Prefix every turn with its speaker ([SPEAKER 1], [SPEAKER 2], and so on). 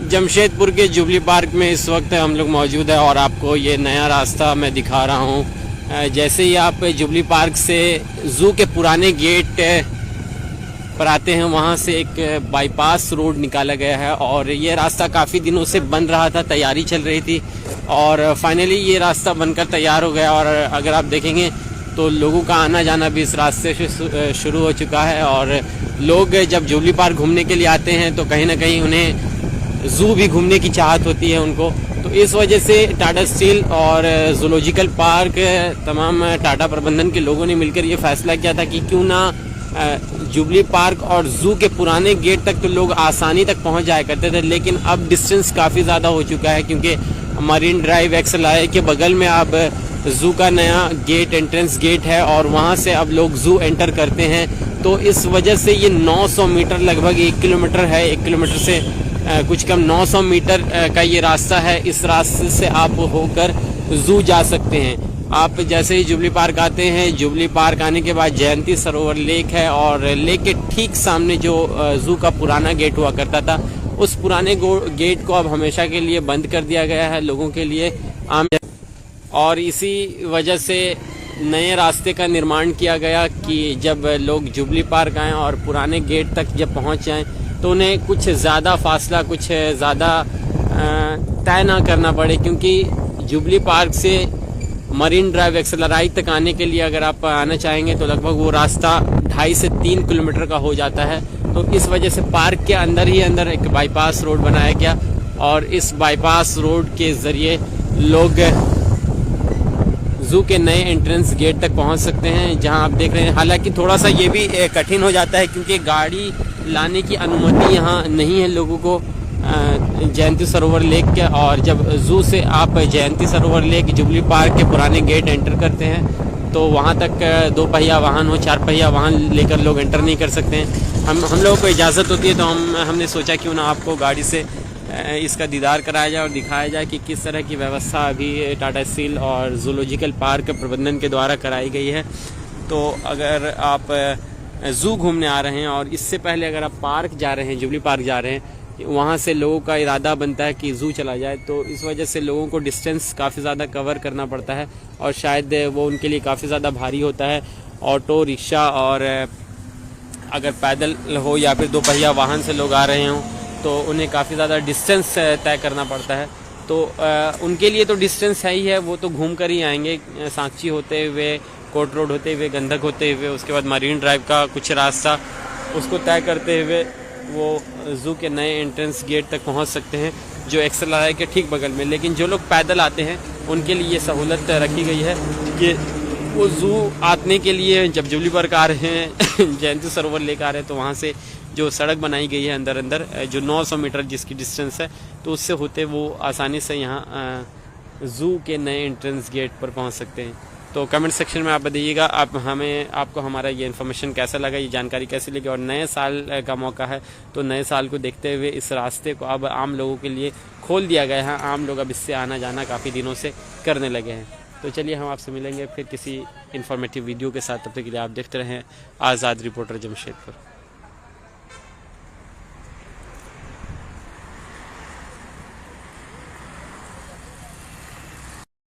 [SPEAKER 1] जमशेदपुर के jubilee park में इस वक्त हम लोग मौजूद है और आपको ये नया रास्ता मैं दिखा रहा हूँ। जैसे ही आप जुबली पार्क से ज़ू के पुराने गेट पर आते हैं, वहाँ से एक बाईपास रोड निकाला गया है और ये रास्ता काफ़ी दिनों से बन रहा था, तैयारी चल रही थी और फाइनली ये रास्ता बनकर तैयार हो गया। और अगर आप देखेंगे तो लोगों का आना जाना भी इस रास्ते से शुरू हो चुका है और लोग जब जुबली पार्क घूमने के लिए आते हैं तो कहीं ना कहीं उन्हें ज़ू भी घूमने की चाहत होती है उनको। तो इस वजह से टाटा स्टील और जूलॉजिकल पार्क तमाम टाटा प्रबंधन के लोगों ने मिलकर ये फैसला किया था कि क्यों ना जुबली पार्क और ज़ू के पुराने गेट तक तो लोग आसानी तक पहुंच जाया करते थे, लेकिन अब डिस्टेंस काफ़ी ज़्यादा हो चुका है क्योंकि मरीन ड्राइव XLI के बगल में अब ज़ू का नया गेट, एंट्रेंस गेट है और वहाँ से अब लोग ज़ू एंटर करते हैं। तो इस वजह से ये 900 मीटर, लगभग 1 किलोमीटर है, 1 किलोमीटर से कुछ कम 900 मीटर का ये रास्ता है। इस रास्ते से आप होकर ज़ू जा सकते हैं। आप जैसे ही जुबली पार्क आते हैं, जुबली पार्क आने के बाद जयंती सरोवर लेक है और लेक के ठीक सामने जो ज़ू का पुराना गेट हुआ करता था, उस पुराने गेट को अब हमेशा के लिए बंद कर दिया गया है लोगों के लिए आम। और इसी वजह से नए रास्ते का निर्माण किया गया कि जब लोग जुबली पार्क आएँ और पुराने गेट तक जब पहुँच जाएँ तो उन्हें कुछ ज़्यादा फासला, कुछ ज़्यादा तय ना करना पड़े, क्योंकि जुबली पार्क से मरीन ड्राइव XLI तक आने के लिए अगर आप आना चाहेंगे तो लगभग वो रास्ता 2.5 से 3 किलोमीटर का हो जाता है। तो इस वजह से पार्क के अंदर ही अंदर एक बाईपास रोड बनाया गया और इस बाईपास रोड के ज़रिए लोग ज़ू के नए एंट्रेंस गेट तक पहुंच सकते हैं, जहां आप देख रहे हैं। हालांकि थोड़ा सा ये भी कठिन हो जाता है क्योंकि गाड़ी लाने की अनुमति यहां नहीं है लोगों को जयंती सरोवर लेक के। और जब ज़ू से आप जयंती सरोवर लेक जुबली पार्क के पुराने गेट एंटर करते हैं तो वहां तक 2 पहिया वाहन हो, 4 पहिया वाहन लेकर लोग एंटर नहीं कर सकते हैं। हम लोगों को इजाज़त होती है तो हमने सोचा क्यों ना आपको गाड़ी से इसका दीदार कराया जाए और दिखाया जाए कि किस तरह की व्यवस्था अभी टाटा स्टील और जूलॉजिकल पार्क प्रबंधन के द्वारा कराई गई है। तो अगर आप ज़ू घूमने आ रहे हैं और इससे पहले अगर आप पार्क जा रहे हैं, जुबली पार्क जा रहे हैं, वहाँ से लोगों का इरादा बनता है कि ज़ू चला जाए, तो इस वजह से लोगों को डिस्टेंस काफ़ी ज़्यादा कवर करना पड़ता है और शायद वो उनके लिए काफ़ी ज़्यादा भारी होता है। ऑटो रिक्शा और अगर पैदल हो या फिर 2 पहिया वाहन से लोग आ रहे हों तो उन्हें काफ़ी ज़्यादा डिस्टेंस तय करना पड़ता है। तो उनके लिए तो डिस्टेंस है ही है, वो तो घूम कर ही आएंगे, सांची होते हुए, कोर्ट रोड होते हुए, गंधक होते हुए, उसके बाद मरीन ड्राइव का कुछ रास्ता उसको तय करते हुए वो ज़ू के नए एंट्रेंस गेट तक पहुंच सकते हैं जो XLI के ठीक बगल में। लेकिन जो लोग पैदल आते हैं उनके लिए ये सहूलत रखी गई है कि वो ज़ू आने के लिए जब जुबली पार्क आ रहे हैं जयंती सरोवर लेकर आ रहे हैं तो वहाँ से जो सड़क बनाई गई है अंदर जो 900 मीटर जिसकी डिस्टेंस है, तो उससे होते वो आसानी से यहाँ ज़ू के नए एंट्रेंस गेट पर पहुँच सकते हैं। तो कमेंट सेक्शन में आप बताइएगा आपको हमारा ये इन्फॉर्मेशन कैसा लगा, ये जानकारी कैसी लगी। और नए साल का मौका है तो नए साल को देखते हुए इस रास्ते को अब आम लोगों के लिए खोल दिया गया है। आम लोग अब इससे आना जाना काफ़ी दिनों से करने लगे हैं। तो चलिए हम आपसे मिलेंगे फिर किसी इन्फॉर्मेटिव वीडियो के साथ। तब तक के लिए आप देखते रहें आज़ाद रिपोर्टर जमशेदपुर।